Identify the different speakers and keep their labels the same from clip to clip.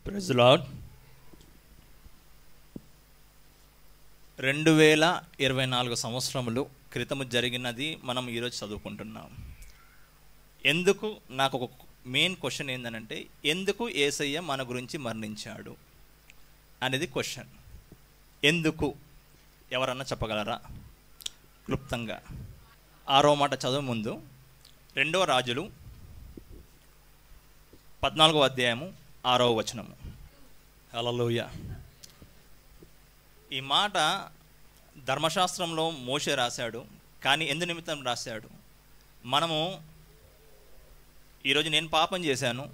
Speaker 1: Praise the lord. 2024 సంవత్సరములు క్రితము జరిగినది మనం ఈరోజు చదువుకుంటున్నాం. ఎందుకు నాకు ఒక మెయిన్ క్వశ్చన్ ఏంటంటే, ఎందుకు యేసయ్య మన గురించి మరణించాడు అనేది క్వశ్చన్. ఎందుకు ఎవరన్నా చెప్పగలరా క్లుప్తంగా? 6వ మాట చదువు ముందు 2వ రాజులు 14వ అధ్యాయము 6వ వచనము. హల్లెలూయా. ఈ మాట ధర్మశాస్త్రంలో మోషే రాశాడు, కానీ ఎందు నిమిత్తం రాశాడు? మనము ఈరోజు నేను పాపం చేశాను,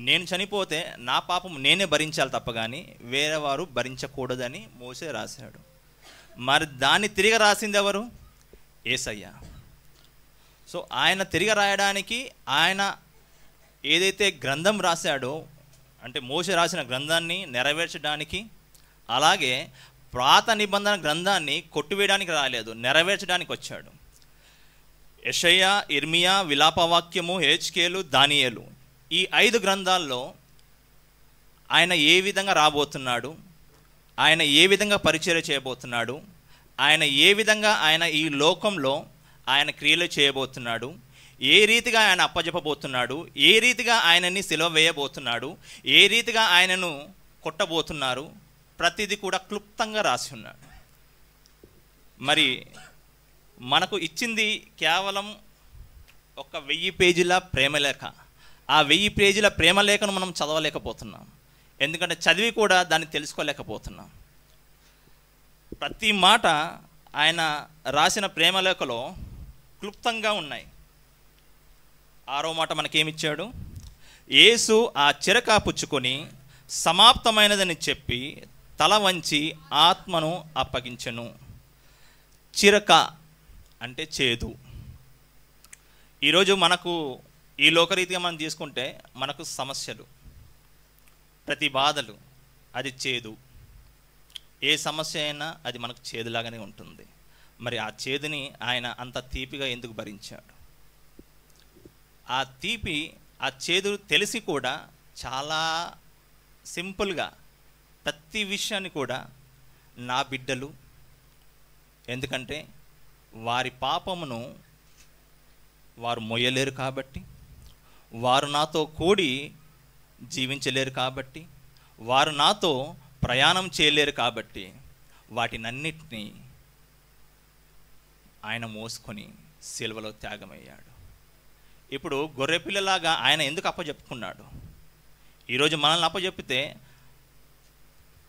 Speaker 1: నేను చనిపోతే నా పాపం నేనే భరించాలి తప్ప కానీ వేరే వారు భరించకూడదని మోషే రాశాడు. మరి దాన్ని తిరిగి రాసింది ఎవరు? యేసయ్య. సో ఆయన తిరిగి రాయడానికి, ఆయన ఏదైతే గ్రంథం రాశాడో, అంటే మోషే రాసిన గ్రంథాన్ని నెరవేర్చడానికి, అలాగే పాత నిబంధన గ్రంథాన్ని కొట్టివేయడానికి రాలేదు, నెరవేర్చడానికి వచ్చాడు. యెషయా, ఇర్మియా, విలాపవాక్యము, హెచ్కేలు, దానియేలు, ఈ 5 గ్రంథాల్లో ఆయన ఏ విధంగా రాబోతున్నాడు, ఆయన ఏ విధంగా పరిచర్య చేయబోతున్నాడు, ఆయన ఏ విధంగా ఆయన ఈ లోకంలో ఆయన క్రియలు చేయబోతున్నాడు, ఏ రీతిగా ఆయన అప్పజెప్పబోతున్నాడు, ఏ రీతిగా ఆయనని సిలువ వేయబోతున్నాడు, ఏ రీతిగా ఆయనను కొట్టబోతున్నారు, ప్రతిదీ కూడా క్లుప్తంగా రాసి ఉన్నాడు. మరి మనకు ఇచ్చింది కేవలం ఒక 1000 పేజీల ప్రేమలేఖ. ఆ 1000 పేజీల ప్రేమలేఖను మనం చదవలేకపోతున్నాం, ఎందుకంటే చదివి కూడా దాన్ని తెలుసుకోలేకపోతున్నాం. ప్రతి మాట ఆయన రాసిన ప్రేమలేఖలో క్లుప్తంగా ఉన్నాయి. 6వ మాట మనకేమిచ్చాడు? యేసు ఆ చిరక పుచ్చుకొని సమాప్తమైనదని చెప్పి తల వంచి ఆత్మను అప్పగించెను. చిరక అంటే చేదు. ఈరోజు మనకు ఈ లోకరీతిగా మనం తీసుకుంటే మనకు సమస్యలు, ప్రతి బాధలు, అది చేదు. ఏ సమస్య అయినా అది మనకు చేదులాగానే ఉంటుంది. మరి ఆ చేదుని ఆయన అంత తీపిగా ఎందుకు భరించాడు? ఆ తీపి, ఆ చేదు తెలిసి కూడా చాలా సింపుల్గా ప్రతి విషయాన్ని కూడా నా బిడ్డలు, ఎందుకంటే వారి పాపమును వారు మొయ్యలేరు కాబట్టి, వారు నాతో కూడి జీవించలేరు కాబట్టి, వారు నాతో ప్రయాణం చేయలేరు కాబట్టి, వాటినన్నిటినీ ఆయన మోసుకొని సిలువలో త్యాగమయ్యాడు. ఇప్పుడు గొర్రెపిల్లలాగా ఆయన ఎందుకు అప్పచెప్పుకున్నాడు? ఈరోజు మనల్ని అప్పచెప్పితే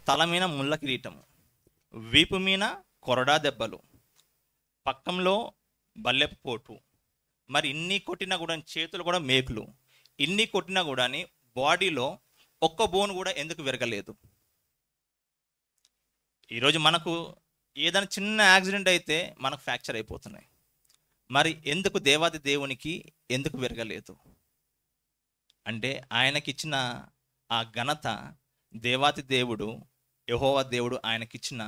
Speaker 1: తల మీద ముళ్ళ కిరీటము, వీపు మీద కొరడా దెబ్బలు, పక్కంలో బల్లెపు పోటు, మరి ఇన్ని కొట్టినా కూడా చేతులు కూడా మేకులు, ఇన్ని కొట్టినా కూడా బాడీలో ఒక్క బోన్ కూడా ఎందుకు విరగలేదు? ఈరోజు మనకు ఏదైనా చిన్న యాక్సిడెంట్ అయితే మనకు ఫ్రాక్చర్ అయిపోతున్నాయి. మరి ఎందుకు దేవాది దేవునికి ఎందుకు విరగలేదు? అంటే ఆయనకిచ్చిన ఆ ఘనత, దేవాతి దేవుడు యెహోవా దేవుడు ఆయనకిచ్చిన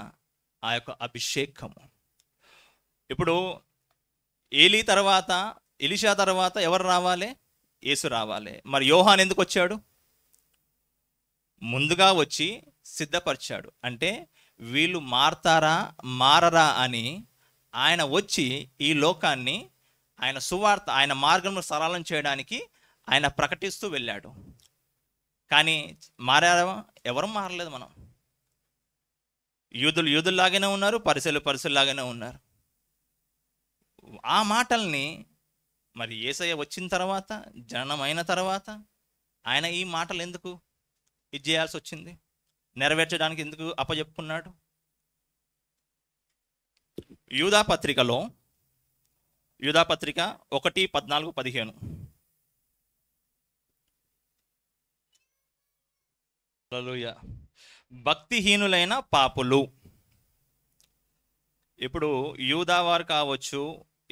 Speaker 1: ఆ యొక్క అభిషేకము. ఇప్పుడు ఏలీ తర్వాత, ఎలీషా తర్వాత ఎవరు రావాలి? యేసు రావాలి. మరి యోహాన్ ఎందుకు వచ్చాడు? ముందుగా వచ్చి సిద్ధపరిచాడు. అంటే వీళ్ళు మారతారా మారరా అని ఆయన వచ్చి ఈ లోకాన్ని ఆయన సువార్త, ఆయన మార్గంలో సరళం చేయడానికి ఆయన ప్రకటిస్తూ వెళ్ళాడు. కానీ మారారా? ఎవరు మారలేదు. మనం యూదుల్లాగానే ఉన్నారు, పరిసెల్లాగానే ఉన్నారు. ఆ మాటల్ని మరి యేసయ్య వచ్చిన తర్వాత, జననం అయిన తర్వాత ఆయన ఈ మాటలు ఎందుకు ఇది చేయాల్సి వచ్చింది? నెరవేర్చడానికి ఎందుకు అప్పచెప్పుకున్నాడు? యూదాపత్రిక 1:14-15. హల్లెలూయా. భక్తిహీనులైన పాపులు. ఇప్పుడు యూదా వారు కావచ్చు,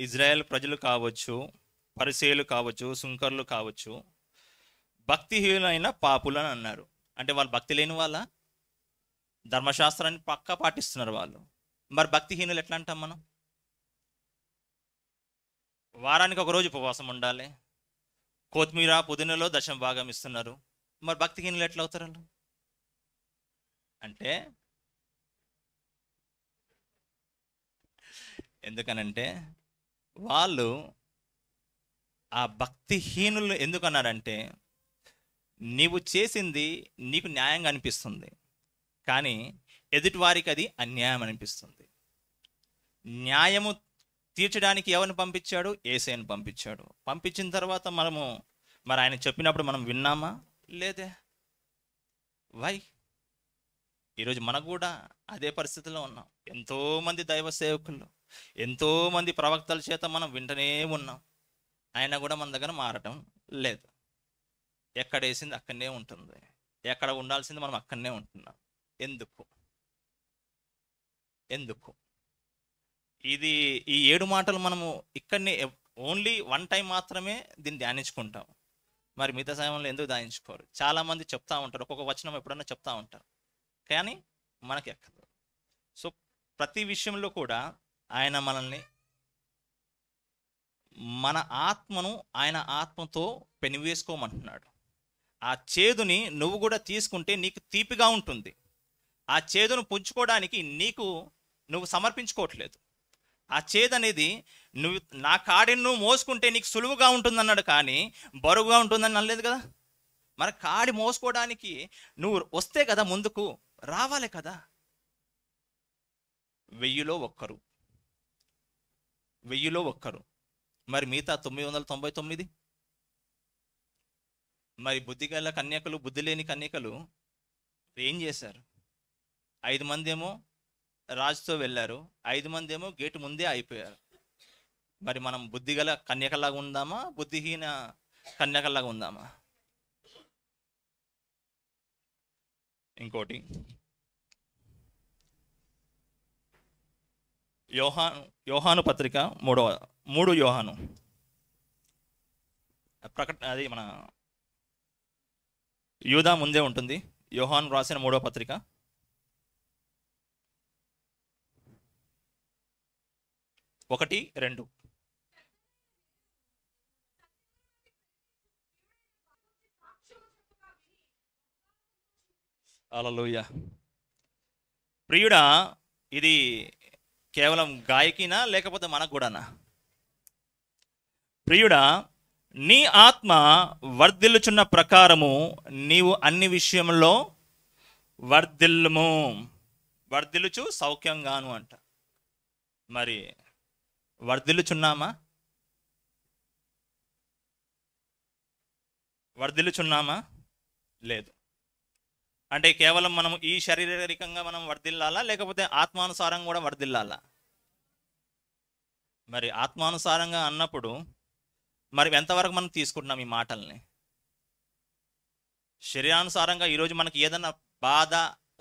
Speaker 1: ఇజ్రాయెల్ ప్రజలు కావచ్చు, పరిసయ్యులు కావచ్చు, సుంకర్లు కావచ్చు, భక్తిహీనులైన పాపులు అని అన్నారు. అంటే వాళ్ళు భక్తి లేని వాళ్ళ? ధర్మశాస్త్రాన్ని పక్కా పాటిస్తున్నారు వాళ్ళు. మరి భక్తిహీనులు ఎట్లా అంటాం మనం? వారానికి ఒకరోజు ఉపవాసం ఉండాలి, కొత్తిమీర పుదీనాలో 10% ఇస్తున్నారు, మరి భక్తిహీనులు ఎట్లా అవుతారు వాళ్ళు? అంటే ఎందుకనంటే వాళ్ళు ఆ భక్తిహీనులు ఎందుకన్నారంటే, నీవు చేసింది నీకు న్యాయంగా అనిపిస్తుంది, కానీ ఎదుటి వారికి అది అన్యాయం అనిపిస్తుంది. న్యాయము తీర్చడానికి ఎవరిని పంపించాడు? యేసయ్యను పంపించాడు. పంపించిన తర్వాత మరి ఆయన చెప్పినప్పుడు మనం విన్నామా? లేదే. వై? ఈరోజు మనకు కూడా అదే పరిస్థితిలో ఉన్నాం. ఎంతోమంది దైవ సేవకులు, ఎంతోమంది ప్రవక్తల చేత మనం వింటనే ఉన్నాం, అయినా కూడా మన దగ్గర మారటం లేదు. ఎక్కడ వేసింది అక్కడనే ఉంటుంది, ఎక్కడ ఉండాల్సింది మనం అక్కడనే ఉంటున్నాం. ఎందుకు? ఇది ఈ 7 మాటలు మనము ఇక్కడనే ఓన్లీ వన్ టైం మాత్రమే దీన్ని ధ్యానించుకుంటాం. మరి మిగతా సమయంలో ఎందుకు ధ్యానించుకోరు? చాలామంది చెప్తా ఉంటారు, ఒక్కొక్క వచనం ఎప్పుడన్నా చెప్తా ఉంటారు, కానీ మనకి ఎక్కదు. సో ప్రతి విషయంలో కూడా ఆయన మనల్ని, మన ఆత్మను ఆయన ఆత్మతో పెనివేసుకోమంటున్నాడు. ఆ చేదుని నువ్వు కూడా తీసుకుంటే నీకు తీపిగా ఉంటుంది. ఆ చేదును పుంజుకోవడానికి నువ్వు సమర్పించుకోవట్లేదు. ఆ చేదు అనేది నువ్వు నా కాడిని నువ్వు మోసుకుంటే నీకు సులువుగా ఉంటుందన్నాడు, కానీ బరువుగా ఉంటుందని అనలేదు కదా. మరి కాడి మోసుకోవడానికి నువ్వు వస్తే కదా, ముందుకు రావాలి కదా. 1000లో ఒక్కరు, మరి మిగతా 999 మరి బుద్ధిగల కన్యకలు, బుద్ధి లేని కన్యకలు ఏం చేశారు? 5 మంది ఏమో రాజుతో వెళ్ళారు, 5 మంది ఏమో గేటు ముందే అయిపోయారు. మరి మనం బుద్ధిగల కన్యకలాగా ఉందామా, బుద్ధిహీన కన్యకలాగా ఉందామా? ఇంకోటి, యోహాను పత్రిక 3 యోహాను అది మన యూదా ముందే ఉంటుంది. యోహాను రాసిన 3వ పత్రిక 1-2. హల్లెలూయా. ప్రియుడా, ఇది కేవలం గాయకినా లేకపోతే మనకు కూడానా? ప్రియుడా, నీ ఆత్మ వర్ధిల్లుచున్న ప్రకారము నీవు అన్ని విషయంలో వర్ధిల్లుచు సౌఖ్యంగాను అంట. మరి వర్ధిల్లుచున్నామా? లేదు. అంటే కేవలం మనం ఈ శారీరకంగా మనం వర్ధిల్లాలా, లేకపోతే ఆత్మానుసారంగా కూడా వర్ధిల్లాలా? మరి ఆత్మానుసారంగా అన్నప్పుడు మరి ఎంతవరకు మనం తీసుకుంటున్నాం ఈ మాటల్ని? శరీరానుసారంగా ఈరోజు మనకి ఏదైనా బాధ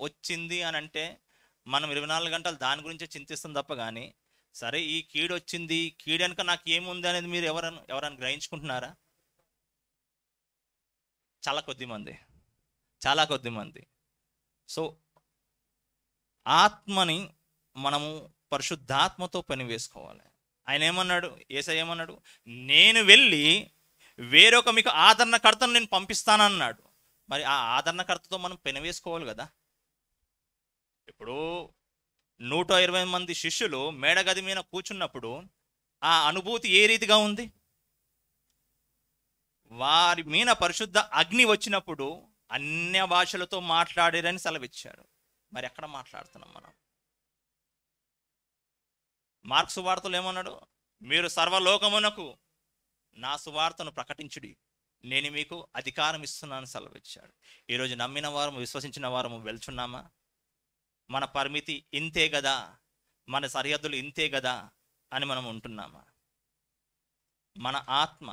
Speaker 1: వచ్చింది అని అంటే మనం 24 గంటలు దాని గురించే చింతిస్తాం తప్ప, కానీ సరే ఈ కీడు వచ్చింది, కీడు వెనుక నాకు ఏముంది అనేది మీరు ఎవరైనా గ్రహించుకుంటున్నారా? చాలా కొద్ది మంది. సో ఆత్మని మనము పరిశుద్ధాత్మతో పని వేసుకోవాలి. ఆయన ఏమన్నాడు? యేసయ్య ఏమన్నాడు? నేను వెళ్ళి వేరొక మీకు ఆదరణకర్తను నేను పంపిస్తానన్నాడు. మరి ఆ ఆదరణకర్తతో మనం పెన వేసుకోవాలి కదా. ఇప్పుడు 120 మంది శిష్యులు మేడగది మీద కూర్చున్నప్పుడు ఆ అనుభూతి ఏ రీతిగా ఉంది? వారి మీద పరిశుద్ధ అగ్ని వచ్చినప్పుడు అన్య భాషలతో మాట్లాడారని సెలవిచ్చాడు. మరి ఎక్కడ మాట్లాడుతున్నాం మనం? మార్కు సువార్తలో ఏమన్నాడు? మీరు సర్వలోకమునకు నా సువార్తను ప్రకటించుడి, నేను మీకు అధికారం ఇస్తున్నాను సెలవిచ్చాడు. ఈరోజు నమ్మిన వారము, విశ్వసించిన వారము వెళ్తున్నామా? మన పరిమితి ఇంతే కదా, మన సరిహద్దులు ఇంతే కదా అని మనం ఉంటున్నామా? మన ఆత్మ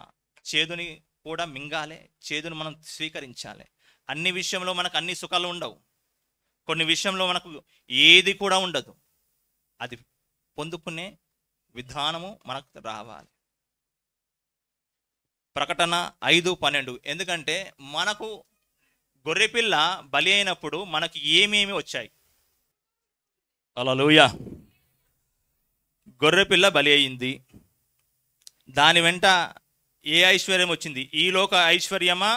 Speaker 1: చేదుని కూడా మింగాలి, చేదును మనం స్వీకరించాలి. అన్ని విషయంలో మనకు అన్ని సుఖాలు ఉండవు, కొన్ని విషయంలో మనకు ఏది కూడా ఉండదు. అది పొందుకునే విధానము మనకు రావాలి. ప్రకటన 5:12. ఎందుకంటే మనకు గొర్రెపిల్ల బలి అయినప్పుడు మనకి ఏమేమి వచ్చాయి? హల్లెలూయా. గొర్రెపిల్ల బలి అయింది, దాని వెంట ఏ ఐశ్వర్యం వచ్చింది? ఈ లోక ఐశ్వర్యమా,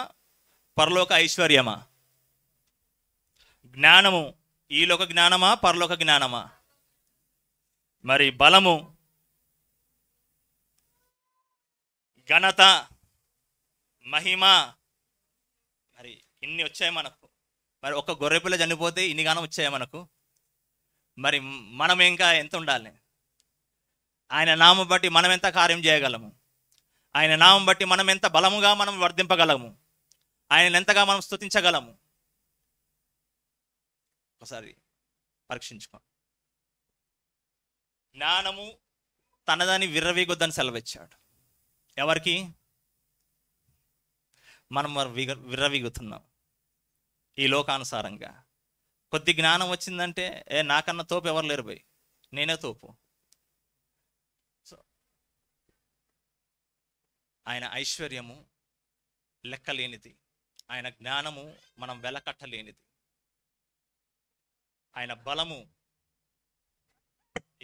Speaker 1: పరలోక ఐశ్వర్యమా? జ్ఞానము ఈ లోక జ్ఞానమా, పరలోక జ్ఞానమా? మరి బలము, ఘనత, మహిమ, మరి ఇన్ని వచ్చాయి మనకు. మరి ఒక గొర్రెపిల్ల చనిపోతే ఇన్ని గానం వచ్చాయి మనకు. మరి మనం ఇంకా ఎంత ఉండాలి? ఆయన నామం బట్టి మనం ఎంత కార్యం చేయగలము? ఆయన నామం బట్టి మనం ఎంత బలముగా మనం వర్ధింపగలము? ఆయన ఎంతగా మనం స్తుతించగలము? ఒకసారి పరీక్షించుకో. జ్ఞానము తనదాన్ని విర్రవీగొద్దని సెలవిచ్చాడు. ఎవరికి? మనం విర్రవీగుతున్నాం ఈ లోకానుసారంగా. కొద్ది జ్ఞానం వచ్చిందంటే నాకన్నా తోపు ఎవరు లేరు భయ్, నేనే తోపు. సో ఆయన ఐశ్వర్యము లెక్కలేనిది, ఆయన జ్ఞానము మనం వెలకట్టలేనిది, ఆయన బలము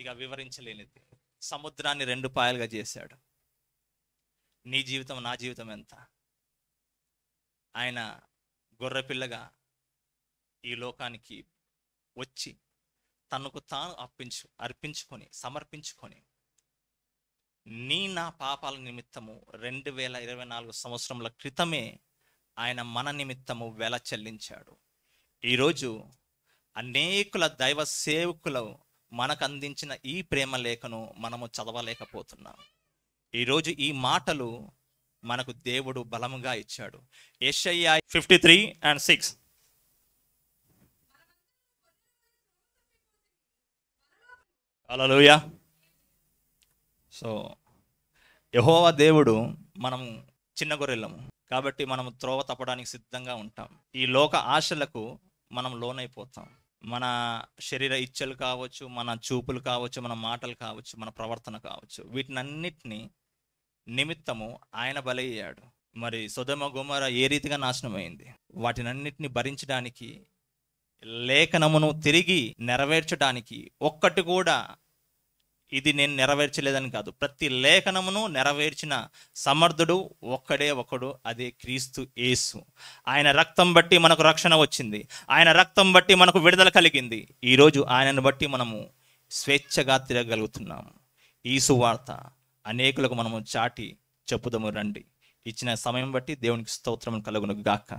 Speaker 1: ఇక వివరించలేనిది. సముద్రాన్ని 2 పాయలుగా చేశాడు. నీ జీవితం నా జీవితం ఎంత? ఆయన గొర్రెపిల్లగా ఈ లోకానికి వచ్చి తనకు తాను అర్పించుకొని సమర్పించుకొని నా పాపాల నిమిత్తము 2024 సంవత్సరముల క్రితమే ఆయన మన నిమిత్తము వెల చెల్లించాడు. ఈరోజు అనేకుల దైవ సేవకులు మనకు అందించిన ఈ ప్రేమ లేఖను మనము చదవలేకపోతున్నాం. ఈరోజు ఈ మాటలు మనకు దేవుడు బలముగా ఇచ్చాడు. యెషయా 53:6. హల్లెలూయా. సో యెహోవా దేవుడు, మనము చిన్న గొర్రెలము కాబట్టి మనం త్రోవ తప్పడానికి సిద్ధంగా ఉంటాం. ఈ లోక ఆశలకు మనం లోనైపోతాం. మన శరీర ఇచ్చలు కావచ్చు, మన చూపులు కావచ్చు, మన మాటలు కావచ్చు, మన ప్రవర్తన కావచ్చు, వీటినన్నిటినీ నిమిత్తము ఆయన బలయ్యాడు. మరి సొదొమ గొమొర్రా ఏ రీతిగా నాశనమైంది, వాటినన్నిటిని భరించడానికి, లేఖనమును తిరిగి నెరవేర్చడానికి, ఒక్కటి కూడా ఇది నేను నెరవేర్చలేదని కాదు, ప్రతి లేఖనమును నెరవేర్చిన సమర్థుడు ఒక్కడే ఒకడు, అదే క్రీస్తు యేసు. ఆయన రక్తం బట్టి మనకు రక్షణ వచ్చింది, ఆయన రక్తం బట్టి మనకు విడుదల కలిగింది. ఈరోజు ఆయనను బట్టి మనము స్వేచ్ఛగా తిరగలుగుతున్నాము. ఈ సువార్త అనేకులకు మనము చాటి చెప్పుదము రండి. ఇచ్చిన సమయం బట్టి దేవునికి స్తోత్రము కలుగును గాక.